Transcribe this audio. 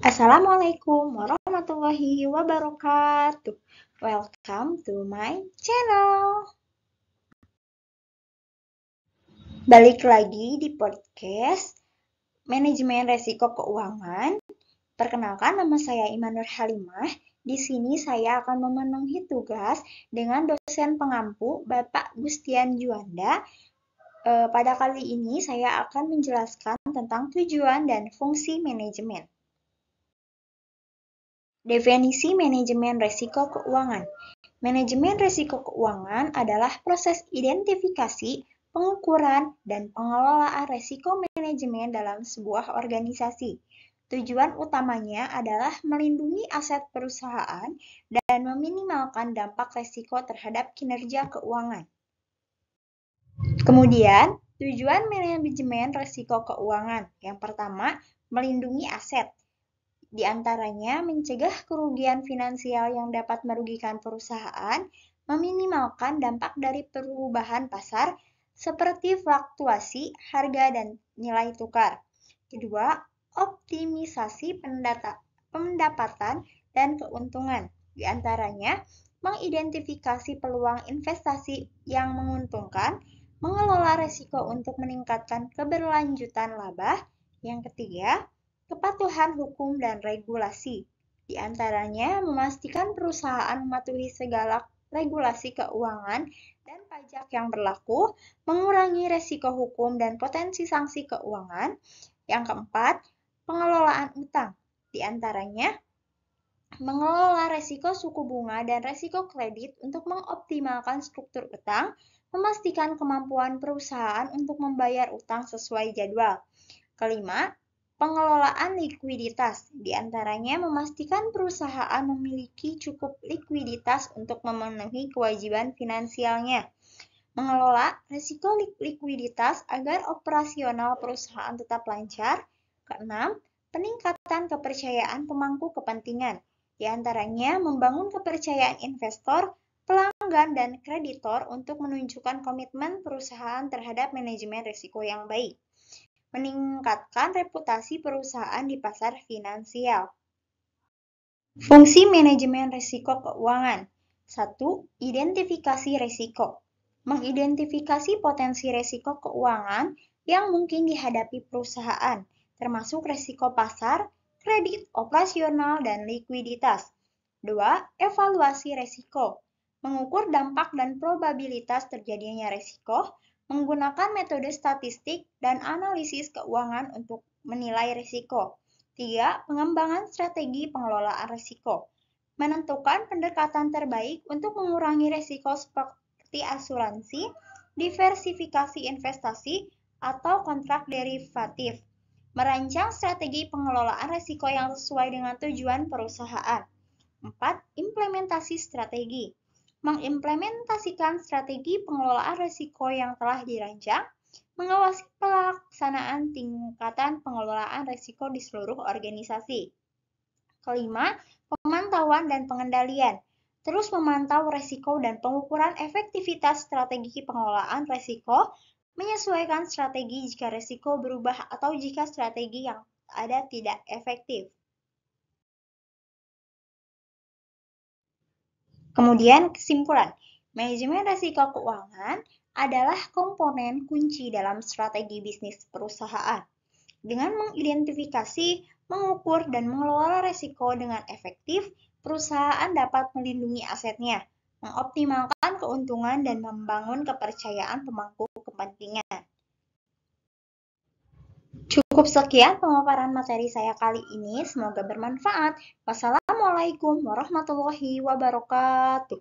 Assalamualaikum warahmatullahi wabarakatuh. Welcome to my channel. Balik lagi di podcast Manajemen Resiko Keuangan. Perkenalkan, nama saya Iman Nur Halimah. Di sini saya akan memenuhi tugas dengan dosen pengampu Bapak Gustian Juanda. Pada kali ini saya akan menjelaskan tentang tujuan dan fungsi manajemen. Definisi manajemen risiko keuangan. Manajemen risiko keuangan adalah proses identifikasi, pengukuran, dan pengelolaan risiko manajemen dalam sebuah organisasi. Tujuan utamanya adalah melindungi aset perusahaan dan meminimalkan dampak risiko terhadap kinerja keuangan. Kemudian, tujuan manajemen risiko keuangan. Yang pertama, melindungi aset. Di antaranya mencegah kerugian finansial yang dapat merugikan perusahaan, meminimalkan dampak dari perubahan pasar seperti fluktuasi harga dan nilai tukar. Kedua, optimisasi pendapatan dan keuntungan. Di antaranya mengidentifikasi peluang investasi yang menguntungkan, mengelola risiko untuk meningkatkan keberlanjutan laba. Yang ketiga, kepatuhan hukum dan regulasi. Di antaranya memastikan perusahaan mematuhi segala regulasi keuangan dan pajak yang berlaku, mengurangi risiko hukum dan potensi sanksi keuangan. Yang keempat, pengelolaan utang. Di antaranya mengelola risiko suku bunga dan risiko kredit untuk mengoptimalkan struktur utang, memastikan kemampuan perusahaan untuk membayar utang sesuai jadwal. Kelima, pengelolaan likuiditas, di antaranya memastikan perusahaan memiliki cukup likuiditas untuk memenuhi kewajiban finansialnya. Mengelola risiko likuiditas agar operasional perusahaan tetap lancar. Keenam, peningkatan kepercayaan pemangku kepentingan, di antaranya membangun kepercayaan investor, pelanggan, dan kreditor untuk menunjukkan komitmen perusahaan terhadap manajemen risiko yang baik. Meningkatkan reputasi perusahaan di pasar finansial. Fungsi manajemen risiko keuangan. 1. Identifikasi risiko. Mengidentifikasi potensi risiko keuangan yang mungkin dihadapi perusahaan, termasuk risiko pasar, kredit operasional, dan likuiditas. 2. Evaluasi risiko. Mengukur dampak dan probabilitas terjadinya risiko, menggunakan metode statistik dan analisis keuangan untuk menilai risiko. 3. Pengembangan strategi pengelolaan risiko. Menentukan pendekatan terbaik untuk mengurangi risiko seperti asuransi, diversifikasi investasi, atau kontrak derivatif. Merancang strategi pengelolaan risiko yang sesuai dengan tujuan perusahaan. 4. Implementasi strategi. Mengimplementasikan strategi pengelolaan risiko yang telah dirancang, mengawasi pelaksanaan tingkatan pengelolaan risiko di seluruh organisasi. Kelima, pemantauan dan pengendalian. Terus memantau risiko dan pengukuran efektivitas strategi pengelolaan risiko, menyesuaikan strategi jika risiko berubah atau jika strategi yang ada tidak efektif. Kemudian kesimpulan, manajemen risiko keuangan adalah komponen kunci dalam strategi bisnis perusahaan. Dengan mengidentifikasi, mengukur, dan mengelola risiko dengan efektif, perusahaan dapat melindungi asetnya, mengoptimalkan keuntungan, dan membangun kepercayaan pemangku kepentingan. Cukup sekian pemaparan materi saya kali ini, semoga bermanfaat. Wassalamualaikum warahmatullahi wabarakatuh.